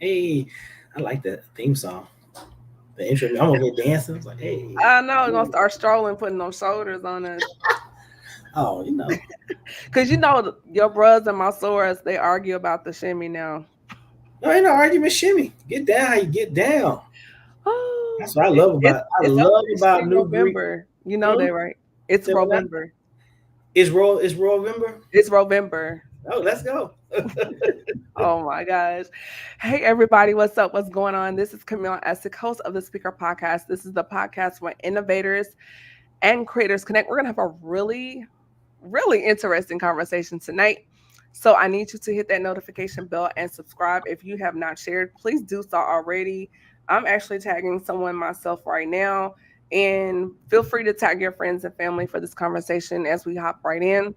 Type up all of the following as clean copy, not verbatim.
Hey, I like that theme song. The intro. I'm gonna get dancing. It's like, hey. I know I'm gonna start strolling, putting those shoulders on us. Oh, Cause your brothers and my swords, they argue about the shimmy now. no, ain't no argument, shimmy. Get down how you get down. Oh, That's what I love about. I it's love about officially New Greek. November. You know Hmm? that, right? It's Say what now? November. Is roll member? It's November. Oh, let's go. Oh my gosh. Hey everybody, what's up? What's going on? This is Camille as the host of the Speaker Podcast. This is the podcast where innovators and creators connect. We're gonna have a really interesting conversation tonight. So I need you to hit that notification bell and subscribe. If you have not shared, please do so already. I'm actually tagging someone myself right now. And feel free to tag your friends and family for this conversation as we hop right in.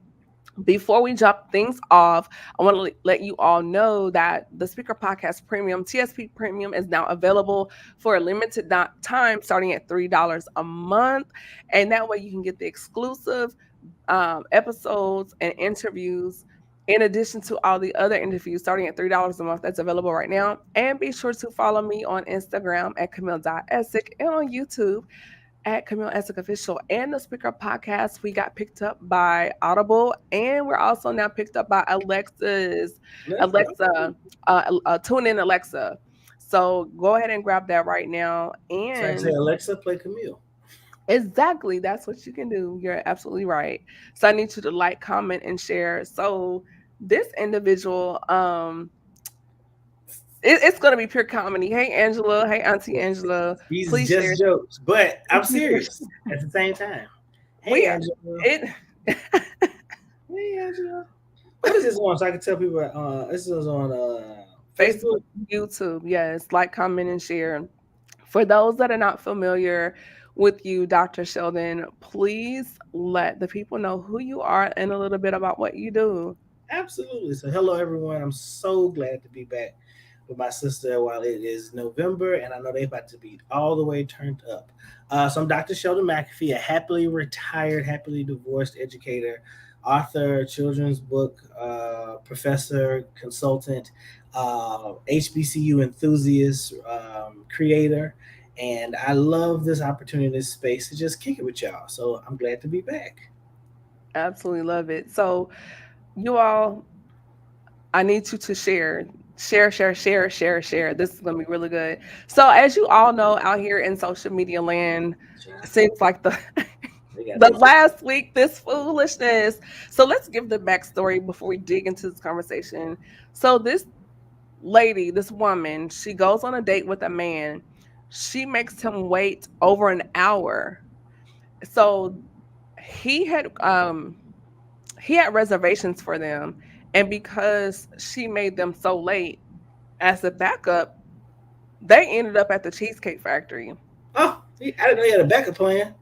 Before we jump things off, I want to let you all know that the Speaker Podcast Premium, TSP Premium, is now available for a limited time starting at $3 a month. And that way you can get the exclusive episodes and interviews in addition to all the other interviews starting at $3 a month that's available right now. And be sure to follow me on Instagram at Camille.Essick and on YouTube at Camille Essick Official. And the Speaker Podcast, we got picked up by Audible, and we're also now picked up by Let's go. Tune in Alexa. So go ahead and grab that right now. So I say, And Alexa, play Camille. exactly, that's what you can do. You're absolutely right. So I need you to like, comment, and share. So this individual, it's going to be pure comedy. Hey, Angela. Hey, Auntie Angela. These is Please share. just jokes, but I'm serious at the same time. Hey, We Angela. it. Hey, Angela. What is this on? So I can tell people. This is on Facebook. Facebook, YouTube. Yes, like, comment, and share. For those that are not familiar with you, Dr. Sheldon, please let the people know who you are and a little bit about what you do. Absolutely. So, hello everyone. I'm so glad to be back with my sister while it is November, and I know they're about to be all the way turned up. So, I'm Dr. Sheldon McAfee, a happily retired, happily divorced educator, author, children's book professor, consultant, HBCU enthusiast, creator. And I love this opportunity, this space to just kick it with y'all. So I'm glad to be back. Absolutely love it. So, you all, I need you to share. This is going to be really good. So, as you all know, out here in social media land, it seems like They got the this. last week, this foolishness. So, let's give the backstory before we dig into this conversation. So, this lady, this woman, she goes on a date with a man. She makes him wait over an hour. So, he had um he had reservations for them, and because she made them so late, as a backup, they ended up at the Cheesecake Factory. Oh, I didn't know you had a backup plan.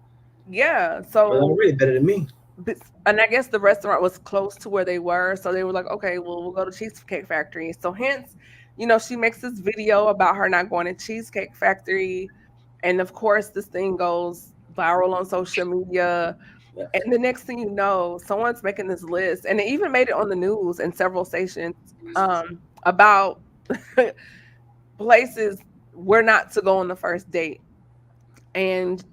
Yeah, Well, I'm so really better than me. and I guess the restaurant was close to where they were, so they were like, okay, well, we'll go to Cheesecake Factory. So hence, she makes this video about her not going to Cheesecake Factory, and of course this thing goes viral on social media. Yeah. And the next thing you know, someone's making this list, and it even made it on the news in several stations, about places where not to go on the first date, and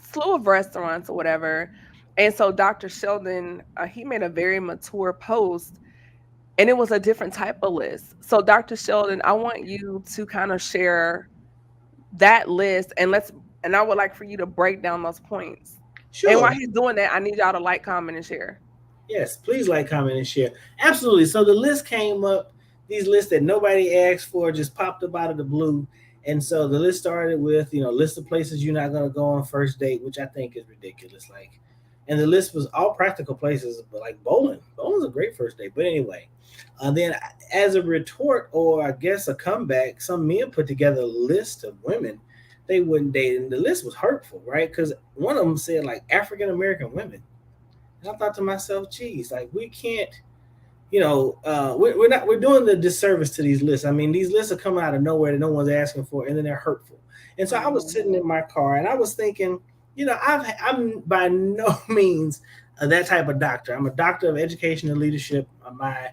slew of restaurants or whatever. And so Dr. Sheldon, he made a very mature post, and it was a different type of list. So Dr. Sheldon, I want you to kind of share that list, and I would like for you to break down those points. And while Sure. he's doing that, I need y'all to like, comment, and share. Yes. Please like, comment, and share. Absolutely. So the list came up. These lists that nobody asked for just popped up out of the blue. And so the list started with, list of places you're not going to go on first date, which I think is ridiculous. Like, and the list was all practical places, but like bowling. Bowling's a great first date. But anyway, then as a retort or I guess a comeback, some men put together a list of women they wouldn't date, and the list was hurtful, right? Because one of them said like African American women, and I thought to myself, geez, like we can't, we're not we're doing the disservice to these lists. I mean, these lists are coming out of nowhere that no one's asking for, and then they're hurtful. And so I was Mhm. sitting in my car and I was thinking, I'm by no means that type of doctor. I'm a doctor of education and leadership. My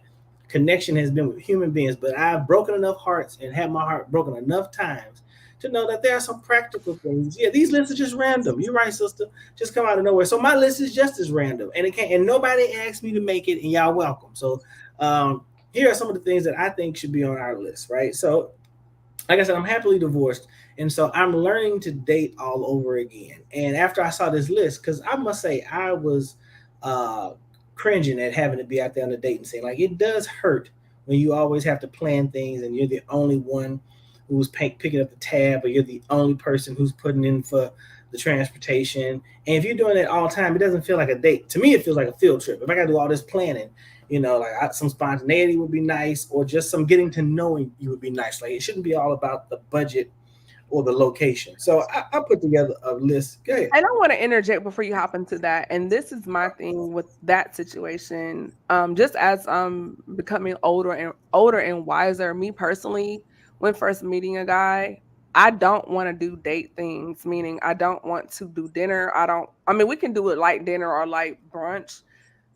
connection has been with human beings, but I've broken enough hearts and had my heart broken enough times to know that there are some practical things. Yeah, these lists are just random. You're right, sister. Just come out of nowhere. So my list is just as random, and it can't. And nobody asked me to make it, and y'all welcome. So here are some of the things that I think should be on our list, right? So, like I said, I'm happily divorced, and so I'm learning to date all over again. And after I saw this list, because I must say I was uh, cringing at having to be out there on the dating scene. Like it does hurt when you always have to plan things, and you're the only one who's picking up the tab, or you're the only person who's putting in for the transportation. And if you're doing it all the time, it doesn't feel like a date. To me, it feels like a field trip. If I got to do all this planning, some spontaneity would be nice, or just some getting to knowing you would be nice. Like it shouldn't be all about the budget or the location. So I put together a list. Go ahead. And I want to interject before you hop into that. And this is my thing with that situation. Just as I'm becoming older and wiser, me personally, when first meeting a guy, I don't want to do date things, meaning I don't want to do dinner. I mean, we can do a light dinner or light brunch,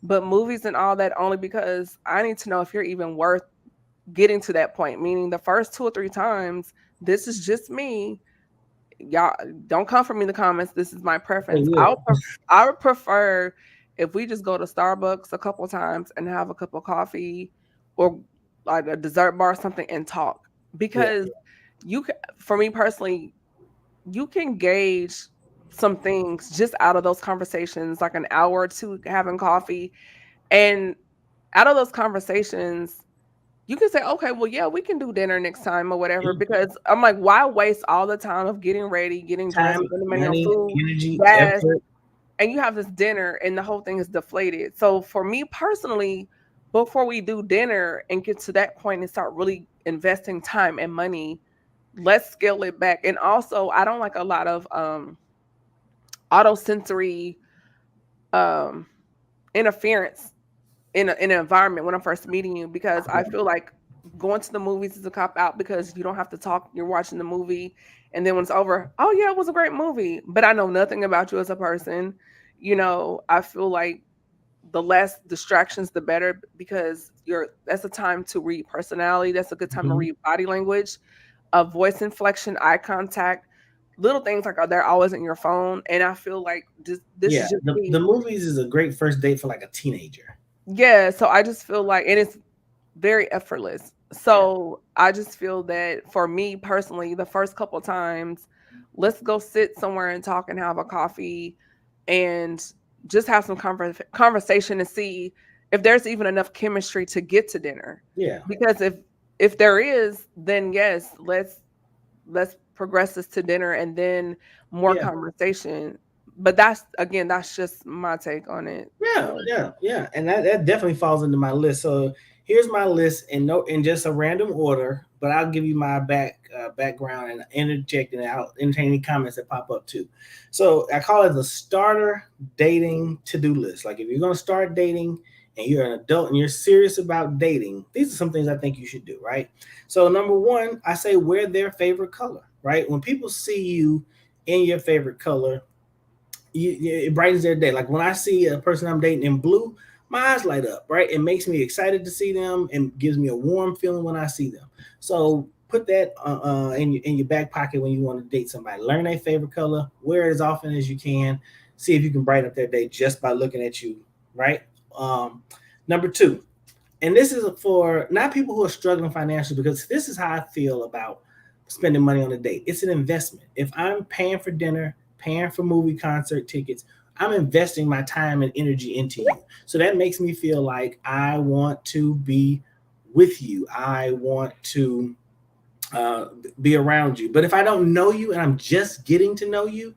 but movies and all that only because I need to know if you're even worth getting to that point. Meaning the first 2 or 3 times, this is just me. Y'all don't come for me in the comments. This is my preference. Yeah. I would prefer if we just go to Starbucks a couple times and have a cup of coffee or like a dessert bar or something and talk. Because you can, for me personally, you can gauge some things just out of those conversations, like an hour or two having coffee. And out of those conversations, you can say, okay, well, yeah, we can do dinner next time or whatever. Because I'm like, why waste all the time of getting ready, getting dressed, Time, spending money on money, food, energy, gas, effort. and you have this dinner and the whole thing is deflated. So for me personally, before we do dinner and get to that point and start really investing time and money, let's scale it back. And also, I don't like a lot of auto sensory um interference in an environment when I'm first meeting you, because I feel like going to the movies is a cop out because you don't have to talk. You're watching the movie, and then when it's over, oh yeah, it was a great movie, but I know nothing about you as a person. I feel like the less distractions, the better, because that's a time to read personality. That's a good time to Mhm. read body language, voice inflection, eye contact, little things like they're always in your phone. And I feel like this Yeah, is just the me. movies is a great first date for like a teenager. Yeah, so I just feel like, and it's very effortless. Yeah, So I just feel that for me personally, the first couple times, let's go sit somewhere and talk and have a coffee and just have some conversation and see if there's even enough chemistry to get to dinner. yeah, Because if there is, then yes, let's progress this to dinner and then more yeah. conversation. But that's just my take on it. Yeah, So yeah, yeah, and that definitely falls into my list. So here's my list in just a random order, but I'll give you my background and interject and I'll entertain any comments that pop up too. So I call it the starter dating to do list. Like if you're gonna start dating and you're an adult and you're serious about dating, these are some things I think you should do. Right. So number one, I say wear their favorite color. Right. When people see you in your favorite color, it brightens their day. Like when I see a person I'm dating in blue, my eyes light up, right? It makes me excited to see them and gives me a warm feeling when I see them. So put that in your back pocket when you want to date somebody. Learn their favorite color, wear it as often as you can. See if you can brighten up their day just by looking at you, right? Number two, and this is for not people who are struggling financially, because this is how I feel about spending money on a date. It's an investment. If I'm paying for dinner, paying for movie concert tickets, I'm investing my time and energy into you. So that makes me feel like I want to be with you. I want to uh, be around you. But if I don't know you and I'm just getting to know you,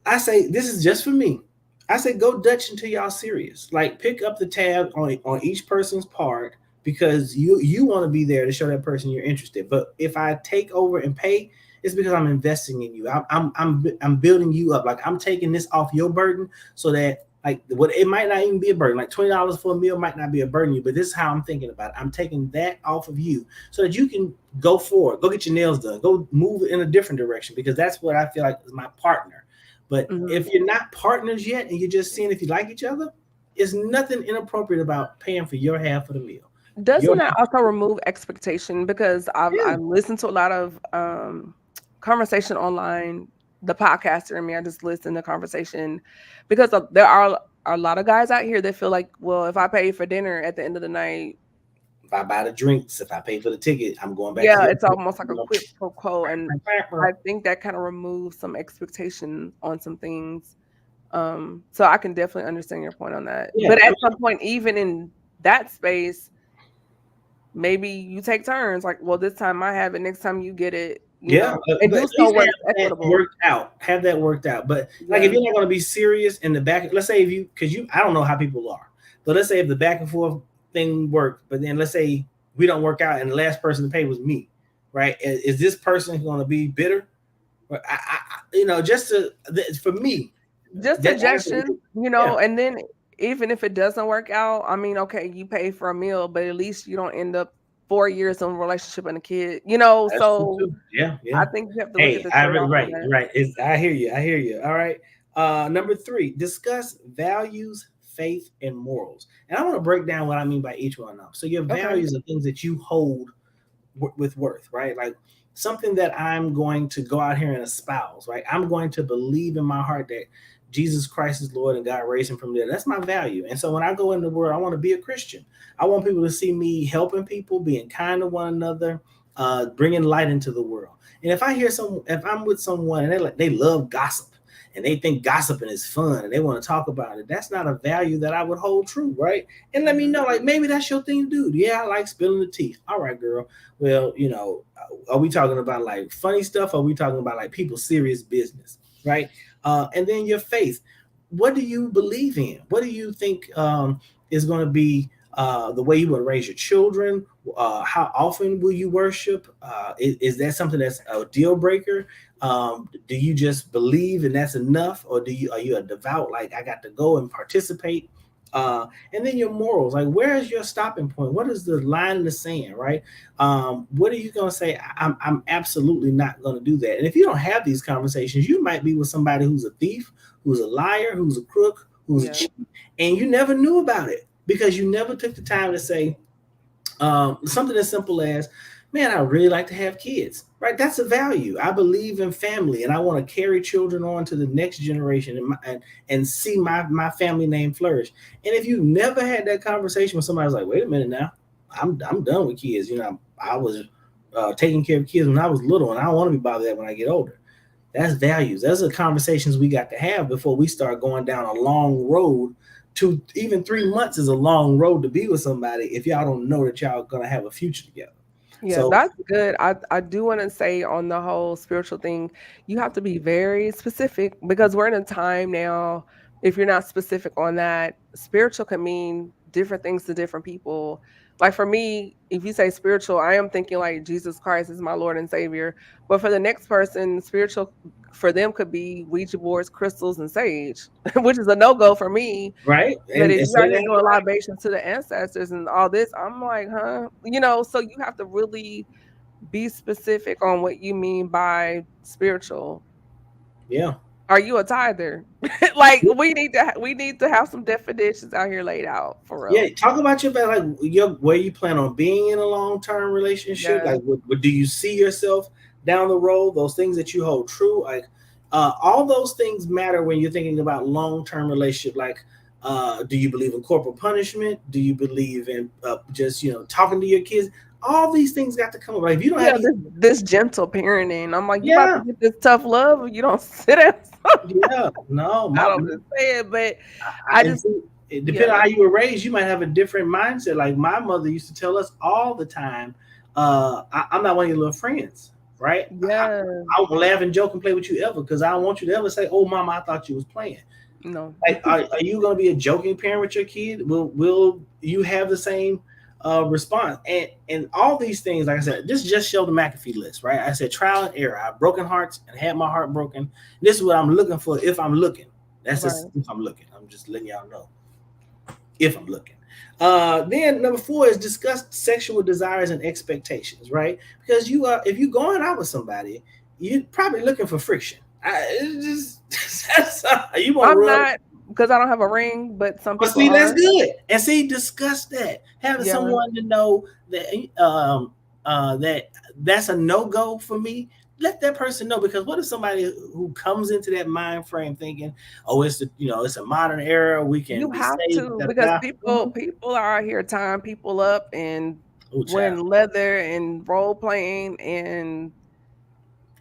I say this is just for me. I say go Dutch until y'all serious. Like pick up the tab on each person's part, because you want to be there to show that person you're interested. But if I take over and pay, it's because I'm investing in you. I'm building you up. Like I'm taking this off your burden, so that like what it might not even be a burden. Like $20 for a meal might not be a burden to you, but this is how I'm thinking about it. I'm taking that off of you so that you can go forward, go get your nails done, go move in a different direction, because that's what I feel like is my partner. But mhm. if you're not partners yet and you're just seeing if you like each other, there's nothing inappropriate about paying for your half of the meal. Doesn't that also remove expectation? Because Yeah. I've listened to a lot of conversation online. The podcaster and me, I just listen to conversation because there are a lot of guys out here that feel like, well, if I pay for dinner at the end of the night, If I buy the drinks, if I pay for the ticket, I'm going back to yeah, your. it's almost like a quid pro quo, and I think that kind of removes some expectation on some things. So I can definitely understand your point on that. Yeah, But I at mean, some point, even in that space, maybe you take turns. Like, well, this time I have it, next time you get it. yeah, And but do at so least where have it's that equitable. worked out. Have that worked out. But like, if Yeah, you're not going to be serious in the back, let's say if you, because I don't know how people are, but let's say if the back and forth thing worked, but then let's say we don't work out and the last person to pay was me, right? Is this person going to be bitter? Just for me, just that answer, suggestion. yeah, And then even if it doesn't work out, I mean, okay, you pay for a meal, but at least you don't end up 4 years in a relationship and a kid. that's true So too. Yeah, I yeah. think you have to look at Hey, the I trade off on right, that. right. I hear you. I hear you. All right. Number three, discuss values, faith, and morals. And I want to break down what I mean by each one now. So your Okay. values are things that you hold with worth, right? Like something that I'm going to go out here and espouse, right? I'm going to believe in my heart that Jesus Christ is Lord and God raised him from there. That's my value. And so when I go in the world, I want to be a Christian. I want people to see me helping people, being kind to one another, bringing light into the world. And if I'm with someone and they love gossip and they think gossiping is fun and they want to talk about it, that's not a value that I would hold true, right? And let me Mhm. know, like maybe that's your thing, dude. Yeah, I like spilling the tea. All right, girl. Well, are we talking about like funny stuff? Or are we talking about like people's serious business, right? And then your faith. What do you believe in? What do you think is going to be the way you will raise your children? How often will you worship? Is that something that's a deal breaker? Do you just believe and that's enough, or are you a devout? Like I got to go and participate. And then your morals, like where is your stopping point? What is the line in the sand, right? What are you going to say? I'm absolutely not going to do that. And if you don't have these conversations, you might be with somebody who's a thief, who's a liar, who's a crook, who's a Yeah. cheat, and you never knew about it because you never took the time to say something as simple as, man, I really like to have kids, right? That's a value. I believe in family and I want to carry children on to the next generation and see my family name flourish. And if you never had that conversation with somebody who's like, wait a minute now, I'm done with kids. I was taking care of kids when I was little and I don't want to be bothered that when I get older. That's values. Those are conversations we got to have before we start going down a long road. To even 3 months is a long road to be with somebody if y'all don't know that y'all gonna have a future together. Yeah, So that's good. I do want to say on the whole spiritual thing, you have to be very specific because we're in a time now. If you're not specific on that, spiritual can mean different things to different people. Like for me, if you say spiritual, I am thinking like Jesus Christ is my Lord and Savior. But for the next person, spiritual for them could be Ouija boards, crystals, and sage, which is a no go for me. right, But if and you out say here that doing libations to the ancestors and all this, I'm like, huh? So you have to really be specific on what you mean by spiritual. yeah. Are you a tither? Like we need to have some definitions out here laid out for Yeah, real. talk about like your where you plan on being in a long term relationship. Yeah. Like, what do you see yourself down the road? Those things that you hold true, like all those things matter when you're thinking about long term relationship. Like, do you believe in corporal punishment? Do you believe in just talking to your kids? All these things got to come up. Like, if you don't have Yeah, these, this gentle parenting. I'm like, you about to yeah, get this tough love, you don't sit at yeah, no, I don't just say it, but I and just see, depending yeah, on how you were raised, you might have a different mindset. Like my mother used to tell us all the time, I'm not one of your little friends, right? yeah, I won't laugh and joke and play with you ever because I don't want you to ever say, "Oh, mama, I thought you was playing." no. Like, are you going to be a joking parent with your kid? Will you have the same response? And all these things, like I said, this just Sheldon McAfee list, right? I said trial and error. I've broken hearts and had my heart broken. This is what I'm looking for if I'm looking. That's just Right. if I'm looking. I'm just letting y'all know if I'm looking. Then number four is discuss sexual desires and expectations, right? Because if you're going out with somebody, you're probably looking for friction. You want to I'm rub. not. because I don't have a ring, but some But people see, that's are. good. And see, discuss that. Having Yeah, someone to know that that's a no go for me. Let that person know, because what if somebody who comes into that mind frame thinking, "Oh, it's a modern era. We can you be have safe." to Da, because da, da. people are out here tying people up and Oh, wearing child. leather and role playing, and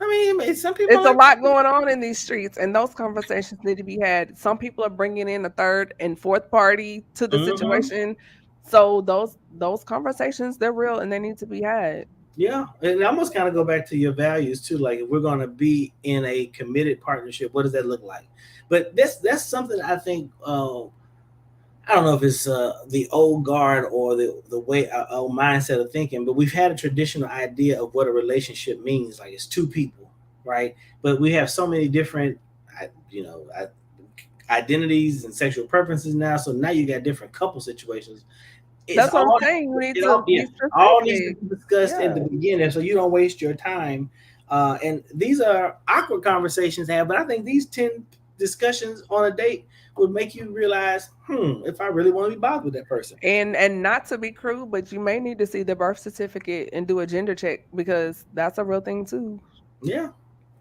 I mean, some people it's a like lot going on in these streets, and those conversations need to be had. Some people are bringing in a third and fourth party to the hmm situation, so those conversations, they're real and they need to be had. Yeah, and I almost kind of go back to your values too. Like, if we're going to be in a committed partnership, what does that look like? But that's something I think. I don't know if it's the old guard or the way our mindset of thinking, but we've had a traditional idea of what a relationship means. Like, it's two people, right? But we have so many different, identities and sexual preferences now. So now you got different couple situations. It's That's what I'm all saying. You need it to all yeah, be all needs to specific. be discussed at the Yeah. beginning, so you don't waste your time. And these are awkward conversations to have, but I think these 10 discussions on a date would make you realize, if I really want to be bothered with that person. And not to be crude, but you may need to see the birth certificate and do a gender check because that's a real thing too. Yeah,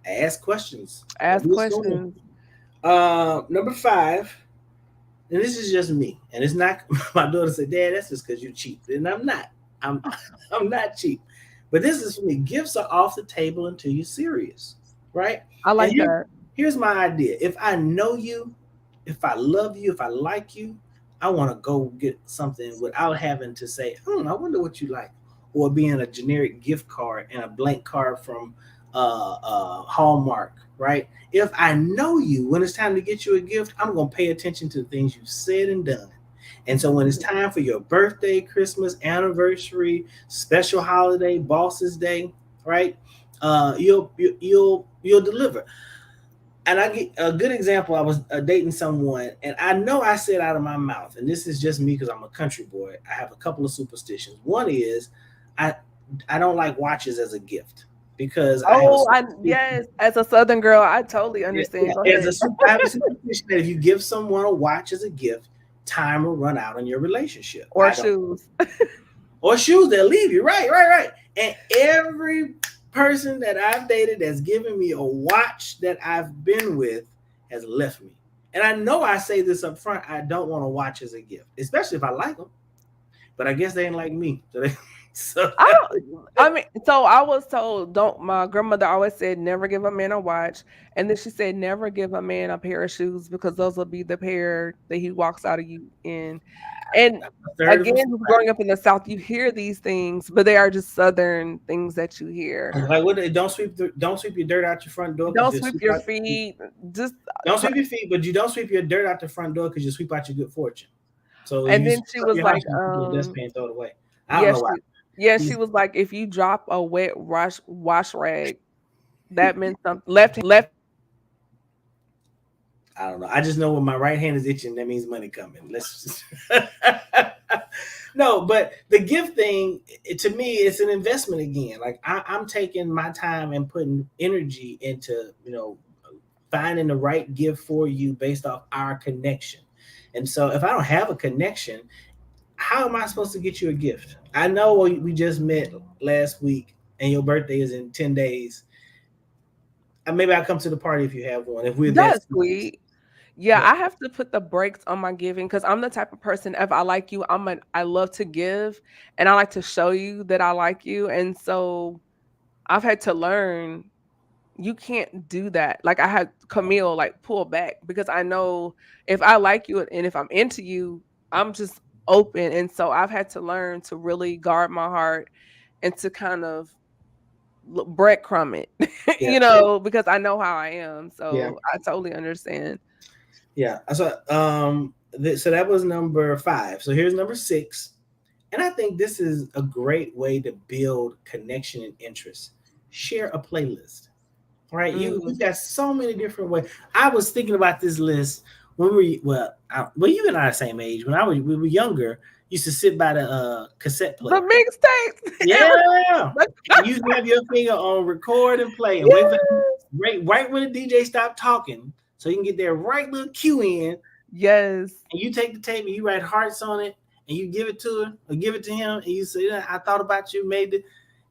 ask questions. Don't Ask be assuming. questions. Number 5, and this is just me, and it's not. My daughter said, "Dad, that's just because you're cheap," and I'm not. I'm I'm not cheap, but this is for me. Gifts are off the table until you're serious, right? I And like that. here's my idea. If I know you, if I love you, if I like you, I want to go get something without having to say, I wonder what you like, or being a generic gift card and a blank card from Hallmark, right? If I know you, when it's time to get you a gift, I'm going to pay attention to the things you've said and done. And so when it's time for your birthday, Christmas, anniversary, special holiday, boss's day, right? You'll deliver. And I get a good example. I was dating someone, and I know I said out of my mouth, and this is just me because I'm a country boy. I have a couple of superstitions. One is, I I don't like watches as a gift because I have a Oh, I superstition. yes. As a Southern girl, I totally understand. Go Yeah, ahead. I have a superstition that if you give someone a watch as a gift, time will run out on your relationship. Or I don't. shoes. Or shoes that leave you. Right, right, right. And every person that I've dated that's given me a watch that I've been with has left me. And I know I say this up front. I don't want a watch as a gift, especially if I like them. But I guess they ain't like me. So I don't. I mean, so I was told, don't. My grandmother always said, never give a man a watch, and then she said, never give a man a pair of shoes because those will be the pair that he walks out of you in. And a third of a again, growing up in the South, you hear these things, but they are just Southern things that you hear. like what? Don't sweep your dirt out your front door because Don't you sweep sweep your out. feet. Just Don't sweep your feet, but you don't sweep your dirt out the front door because you sweep out your good fortune. So if and you then sweep she up was your house, like, you put it in the dustpan and throw it away. I don't yeah, know why. she These was like, if you drop a wet wash rag, that meant something. Left I don't know. I just know when my right hand is itching, that means money coming. Let's just no, but the gift thing to me, it's an investment again. Like I'm taking my time and putting energy into finding the right gift for you based off our connection. And so if I don't have a connection, how am I supposed to get you a gift? I know we just met last week, and your birthday is in 10 days. And maybe I'll come to the party if you have one. If we're that that's serious, sweet. Yeah, but I have to put the brakes on my giving because I'm the type of person, if I like you, I love to give and I like to show you that I like you. And so I've had to learn you can't do that. Like I had Camille like pull back because I know if I like you and if I'm into you, I'm just open. And so I've had to learn to really guard my heart and to kind of breadcrumb it, yeah, because I know how I am. yeah. So I totally understand. Yeah. So that was number 5. So here's number 6. And I think this is a great way to build connection and interest. Share a playlist. Right? Mm. You've got so many different ways. I was thinking about this list when well, you and I are the same age. We were younger, used to sit by the cassette The player. mixtapes. Yeah. And you have your finger on record and play and wait for Yes. right when the DJ stopped talking, so you can get their right little cue in. Yes. And you take the tape and you write hearts on it and you give it to her or give it to him and you say, "Yeah, I thought about you, made it."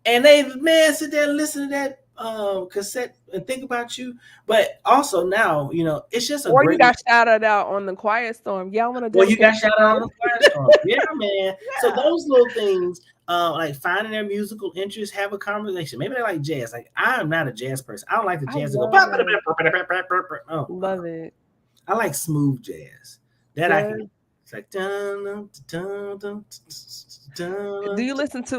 And they, man, sit there and listen to that cassette and think about you. But also now, it's just a Or you great. got shouted out on the Quiet Storm. Yeah, I want to Well, you dedicate got this shouted out on song. the Firestorm. Yeah, man. So Yeah. those little things, like finding their musical interests, have a conversation. Maybe they like jazz. Like I am not a jazz person. I don't like the I jazz to go. love it. Oh, Love it. I like smooth jazz. That I can. Yes. It's like dun, dun, dun, dun, Do dun, you listen to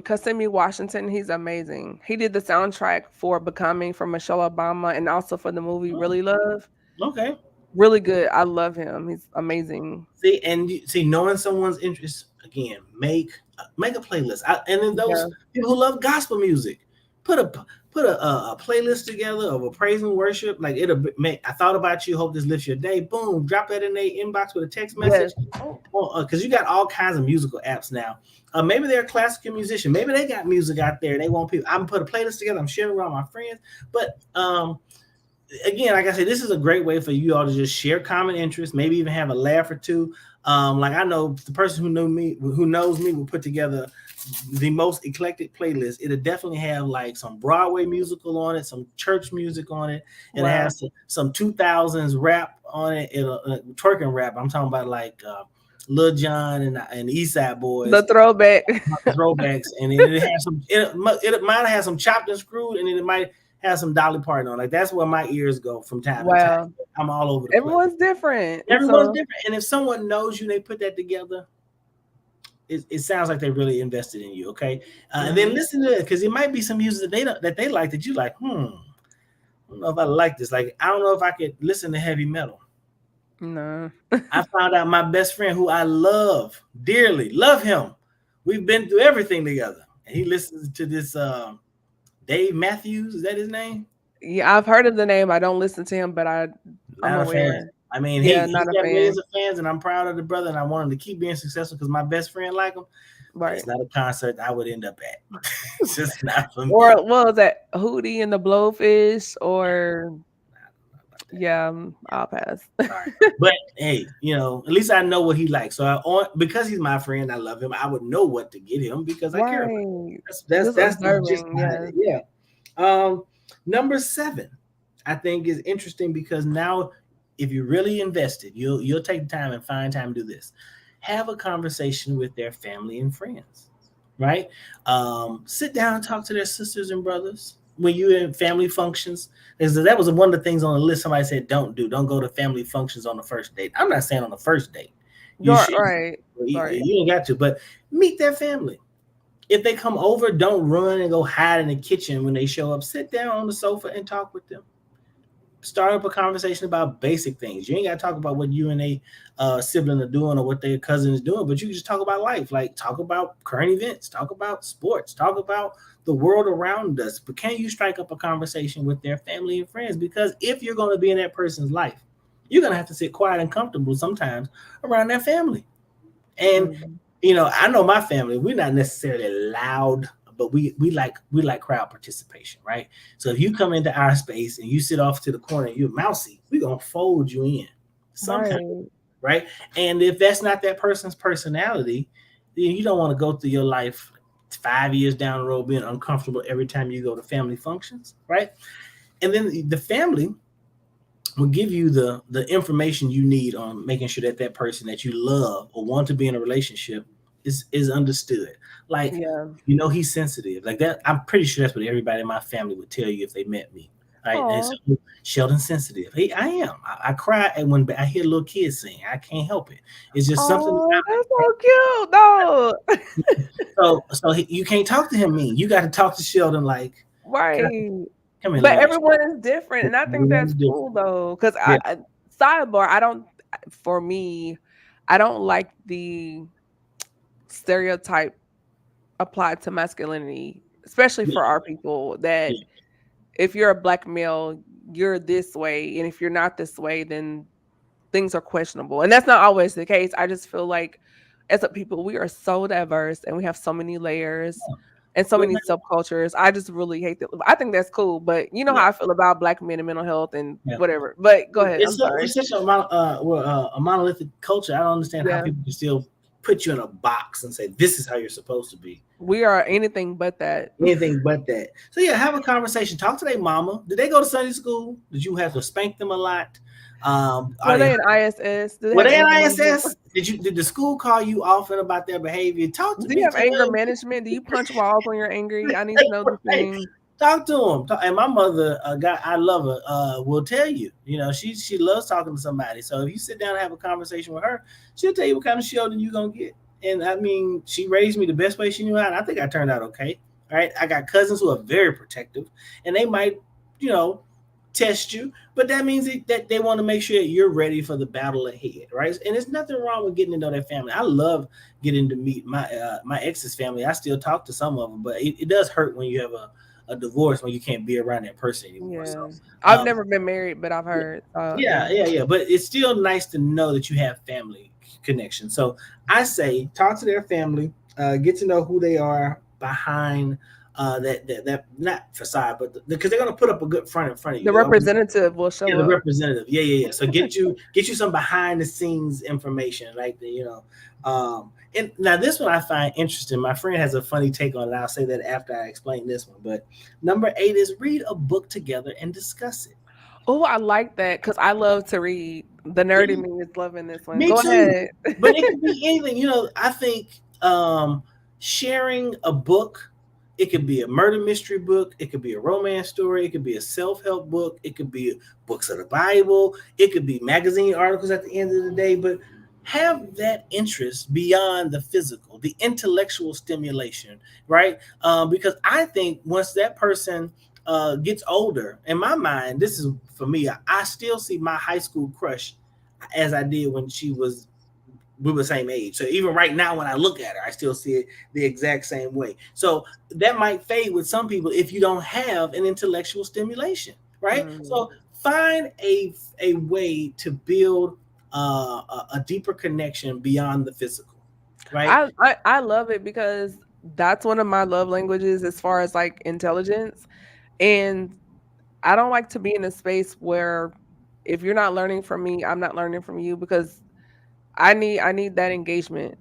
Kasemi Washington? He's amazing. He did the soundtrack for Becoming for Michelle Obama and also for the movie dun. Really Love. Okay. Really good. I love him. He's amazing. See, and see, knowing someone's interests again, make a playlist. And then those Yeah. people who love gospel music, put a put a playlist together of a praise and worship. Like it'll make. I thought about you. Hope this lifts your day. Boom, drop that in their inbox with a text Yes. message. Because you got all kinds of musical apps now. Maybe they're a classical musician. Maybe they got music out there. And they want people. I'm put a playlist together. I'm sharing around my friends. But again, like I said, this is a great way for you all to just share common interests, maybe even have a laugh or two. Like I know the person who knows me, will put together the most eclectic playlist. It'll definitely have like some Broadway musical on it, some church music on it. It Wow. has some 2000s rap on it. It'll twerking rap. I'm talking about like Lil Jon and East Side Boys The throwback. throwbacks, and it has some. It might have some chopped and screwed, and then it might have some Dolly Parton on. Like that's where my ears go from time to time. Wow. I'm all over the place. Everyone's different. Everyone's So different, and if someone knows you, and they put that together. It sounds like they really invested in you, okay? And then listen to it because it might be some music that they like that you like. I don't know if I like this. Like I don't know if I could listen to heavy metal. no. I found out my best friend, who I love dearly, love him. We've been through everything together, and he listens to this Dave Matthews. Is that his name? Yeah, I've heard of the name. I don't listen to him, but I'm Not a fan. aware. I mean, Yeah, he's not a got fan. millions of fans, and I'm proud of the brother, and I want him to keep being successful because my best friend like him. But Right. it's not a concert I would end up at. It's just not for me. Or what was that? Hootie and the Blowfish or yeah, I'll pass. Sorry. But hey, at least I know what he likes. So because he's my friend, I love him. I would know what to get him because I care about him. Right. That's Just the gist observing, behind yeah. it. Yeah. Number 7, I think is interesting because now, if you're really invested, you'll take time and find time to do this. Have a conversation with their family and friends, right? Sit down and talk to their sisters and brothers when you're in family functions. Because that was one of the things on the list somebody said don't do. Don't go to family functions on the first date. I'm not saying on the first date. You You're should. right. You, Right. you ain't got to, but meet their family. If they come over, don't run and go hide in the kitchen when they show up. Sit down on the sofa and talk with them. Start up a conversation about basic things. You ain't got to talk about what you and a sibling are doing or what their cousin is doing, but you can just talk about life. Like talk about current events, talk about sports, talk about the world around us. But can you strike up a conversation with their family and friends? Because if you're going to be in that person's life, you're going to have to sit quiet and comfortable sometimes around their family. And Mhm. I know my family. We're not necessarily loud, but we like crowd participation, right? So if you come into our space and you sit off to the corner and you're mousy, we're gonna fold you in sometime, Right. right? And if that's not that person's personality, then you don't want to go through your life 5 years down the road being uncomfortable every time you go to family functions, right? And then the family will give you the information you need on making sure that person that you love or want to be in a relationship is understood. Like, Yeah. he's sensitive. Like that, I'm pretty sure that's what everybody in my family would tell you if they met me. Right? And Oh. so Sheldon's sensitive. Hey, I am. I cry when I hear little kids sing. I can't help it. It's just something Oh, that's so cute. No. you can't talk to him mean. You got to talk to Sheldon like, Right. come here, But little man. everyone is different, and I think that's Everyone's cool different. though. Because Yeah. sidebar, I don't. For me, I don't like the stereotype applied to masculinity, especially Yeah. for our people. Yeah. That if you're a black male, you're this way, and if you're not this way, then things are questionable. And that's not always the case. I just feel like as a people, we are so diverse and we have so many layers. and so many subcultures. I just really hate that. I think that's cool, but you know Yeah, how I feel about Black men and mental health and yeah. whatever. But go ahead. I'm We're sorry. such a monolithic culture. I don't understand how Yeah, people can still put you in a box and say this is how you're supposed to be. we are anything but that. Anything but that. So yeah, have a conversation. Talk to their mama. Did they go to Sunday school? Did you have to spank them a lot? Are Were they they in ISS? Do they were have they in anger management? ISS? Did the school call you often about their behavior? Talk to Do you me. have anger management? Do you punch walls when you're angry? I need to know the Right. things. Talk to them. And my mother, a guy I love her, will tell you. You know, she loves talking to somebody. So if you sit down and have a conversation with her, she'll tell you what kind of Sheldon you gonna get. And I mean, she raised me the best way she knew how. And I think I turned out okay. All right. I got cousins who are very protective, and they might, you know, test you, but that means that they want to make sure that you're ready for the battle ahead, right? And there's nothing wrong with getting to know their family. I love getting to meet my ex's family. I still talk to some of them, but it does hurt when you have a divorce when you can't be around that person anymore. So, Yeah. I've um, never been married, but I've heard. yeah, Yeah. yeah, yeah. But it's still nice to know that you have family connection. So I say talk to their family, get to know who they are behind that not facade, but because they're gonna put up a good front in front of you. The representative will show The up. representative. Yeah, yeah, yeah. So get you some behind the scenes information, like and now this one I find interesting. My friend has a funny take on it. I'll say that after I explain this one. But number 8 is read a book together and discuss it. Oh, I like that because I love to read. The nerdy Yeah, me is loving this one. me Go too. ahead. But it could be anything. I think sharing a book, it could be a murder mystery book, it could be a romance story, it could be a self-help book, it could be books of the Bible, it could be magazine articles at the end of the day, but have that interest beyond the physical, the intellectual stimulation, right? Because I think once that person gets older, in my mind, this is for me, I still see my high school crush as I did when we were the same age. So even right now, when I look at her, I still see it the exact same way. So that might fade with some people if you don't have an intellectual stimulation, right? Mm. So find a way to build a deeper connection beyond the physical, right? I love it because that's one of my love languages as far as like intelligence. And I don't like to be in a space where if you're not learning from me, I'm not learning from you because I need that engagement.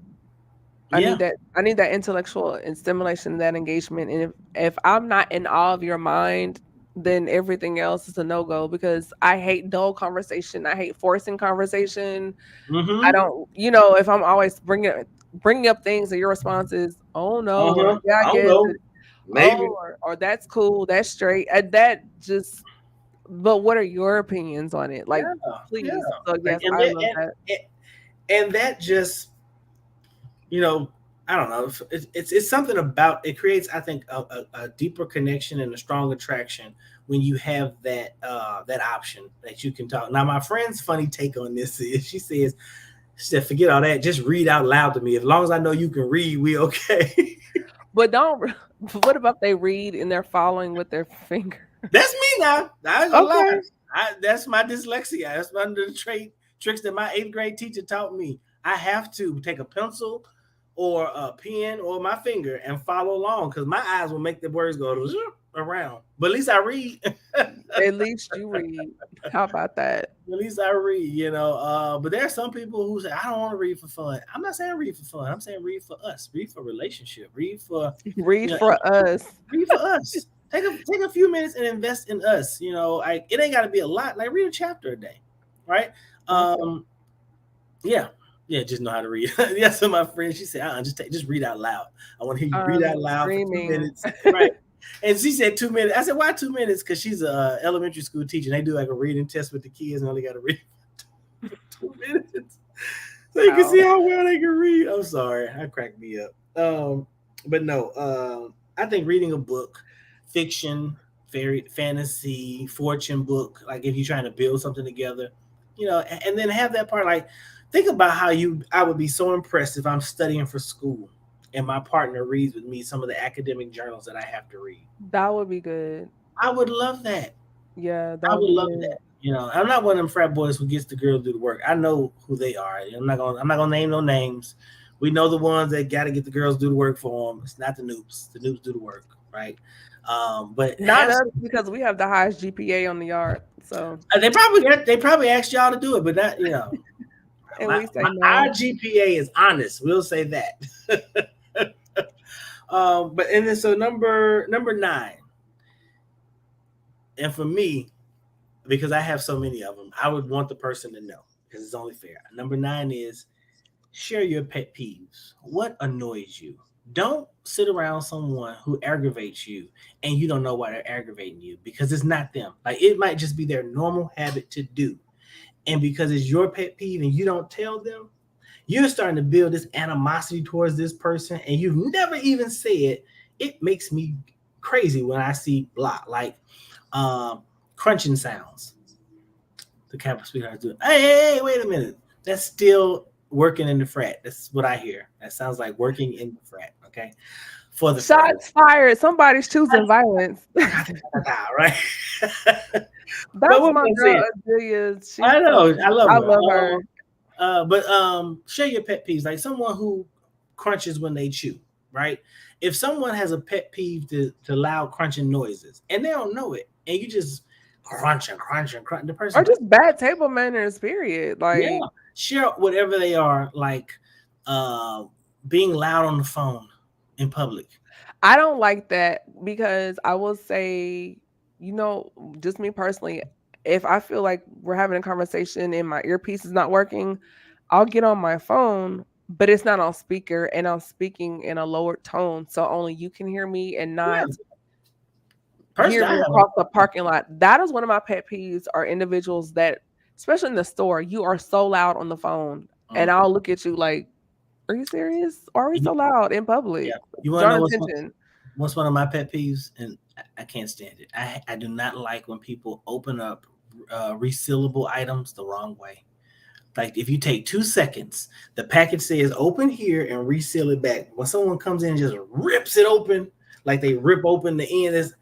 Yeah. I need that intellectual and stimulation, that engagement. And if I'm not in awe of your mind, then everything else is a no-go because I hate dull conversation. I hate forcing conversation. I Mm-hmm. don't, if I'm always bringing up things and your response is, "Oh no," or Uh-huh. "Yeah, I I don't guess know. it." Maybe. "Oh," or "That's cool, that's straight." And that just but what are your opinions on it? Like, Yeah. Yeah. please. So Like yes, I love that. and that just you know, I don't know. It's something about it creates, I think, a deeper connection and a strong attraction when you have that option that you can talk. Now, my friend's funny take on this is she said, forget all that, just read out loud to me. As long as I know you can read, we okay. But don't what about they read and they're following with their finger? That's me now. I ain't gonna lie. Okay. That's my dyslexia. That's one of the tricks that my 8th grade teacher taught me. I have to take a pencil or a pen or my finger and follow along because my eyes will make the words go around. But at least I read. At least you read. How about that? At least I read, But there are some people who say, I don't want to read for fun. I'm not saying read for fun. I'm saying read for us. Read for relationship. Read for, Read you know, for us. read for us. Take a few minutes and invest in us. It ain't got to be a lot. Like read a chapter a day, right? That's it. Yeah, yeah. Just know how to read. Yeah. So my friend, she said, just read out loud. I want to hear you read out loud for 2 minutes, Screaming. right? And she said 2 minutes. I said, why 2 minutes? Because she's a elementary school teacher. And they do like a reading test with the kids, and only got to read for 2 minutes, so you can Wow. see how well they can read. I'm sorry, that cracked me up. But no, I think reading a book, fiction, fairy, fantasy, fortune book, like if you're trying to build something together, and then have that part. Like, think about how I would be so impressed if I'm studying for school and my partner reads with me some of the academic journals that I have to read. That would be good. I would love that. Yeah, that I would would be love good. that. I'm not one of them frat boys who gets the girl to do the work. I know who they are. I'm not gonna name no names, We know the ones that got to get the girls do the work for them. It's not the noobs. The noobs do the work, right? But Not us because we have the highest GPA on the yard. So they probably asked y'all to do it, but not and we say no. our GPA is honest. We'll say that. But and then so number 9, and for me, because I have so many of them, I would want the person to know because it's only fair. Number 9 is share your pet peeves. What annoys you? Don't sit around someone who aggravates you and you don't know why they're aggravating you because it's not them. Like it might just be their normal habit to do. And because it's your pet peeve and you don't tell them, you're starting to build this animosity towards this person and you've never even said, it makes me crazy when I see blah, like crunching sounds. The campus sweethearts do. Hey, wait a minute. That's still working in the frat. That's what I hear. That sounds like working in the frat. Okay. For the shots fired. Somebody's choosing violence. Right. That's my girl, Adelia. I know. I love her. But share your pet peeves. Like someone who crunches when they chew, right? If someone has a pet peeve to loud crunching noises and they don't know it, and you just crunch, the person, or just bad table manners, period. Like share whatever they are, like being loud on the phone in public. I don't like that because I will say, just me personally, if I feel like we're having a conversation and my earpiece is not working, I'll get on my phone, but it's not on speaker and I'm speaking in a lower tone. So only you can hear me and not hear me across the parking lot. That is one of my pet peeves are individuals that, especially in the store, you are so loud on the phone and I'll look at you like, are you serious? Or are we so loud in public? Yeah. You want to know what's one of my pet peeves? And I can't stand it. I do not like when people open up resealable items the wrong way. Like if you take 2 seconds, the package says open here and reseal it back. When someone comes in and just rips it open, like they rip open the end,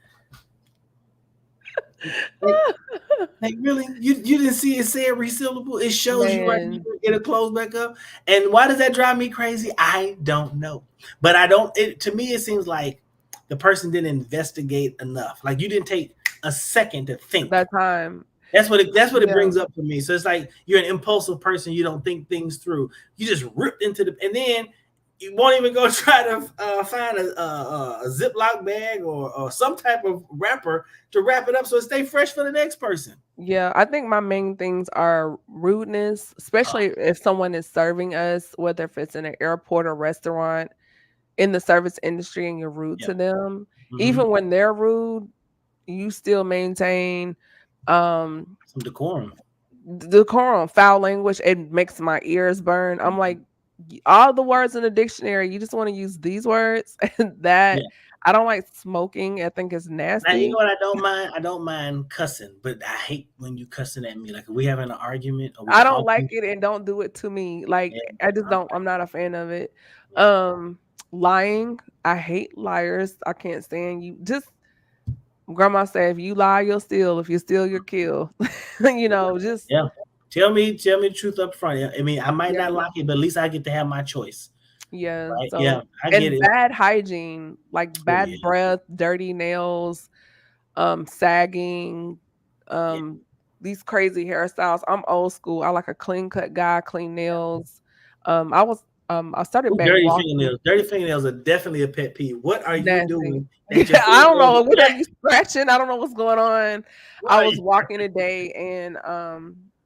like really, you didn't see it said resealable? It shows you right here, it'll close back up. And why does that drive me crazy? I don't know. But to me, it seems like the person didn't investigate enough. Like you didn't take a second to think. That time. That's what it brings up for me. So it's like you're an impulsive person. You don't think things through. You just ripped into and then you won't even go try to find a Ziploc bag or some type of wrapper to wrap it up so it stay fresh for the next person. Yeah, I think my main things are rudeness, especially if someone is serving us, whether if it's in an airport or restaurant, in the service industry, and you're rude to them. Mm-hmm. Even when they're rude, you still maintain some decorum. Foul language, it makes my ears burn. I'm like, all the words in the dictionary, you just want to use these words. I don't like smoking. I think it's nasty. Now, you know what I don't mind? I don't mind cussing, but I hate when you cussing at me. Like if we having an argument. I don't like it, and don't do it to me. Like I just don't. I'm not a fan of it. Lying. I hate liars. I can't stand you. Just grandma said, if you lie, you'll steal. If you steal, you'll kill. Just Tell me the truth up front. I mean, I might not like it, but at least I get to have my choice. Yeah. Right? So, I get it. Bad hygiene, like bad breath, dirty nails, sagging, these crazy hairstyles. I'm old school. I like a clean cut guy, clean nails. I started back dirty walking. fingernails. Dirty fingernails are definitely a pet peeve. What are you doing? I don't know. What are you scratching? I don't know what's going on. I was walking today and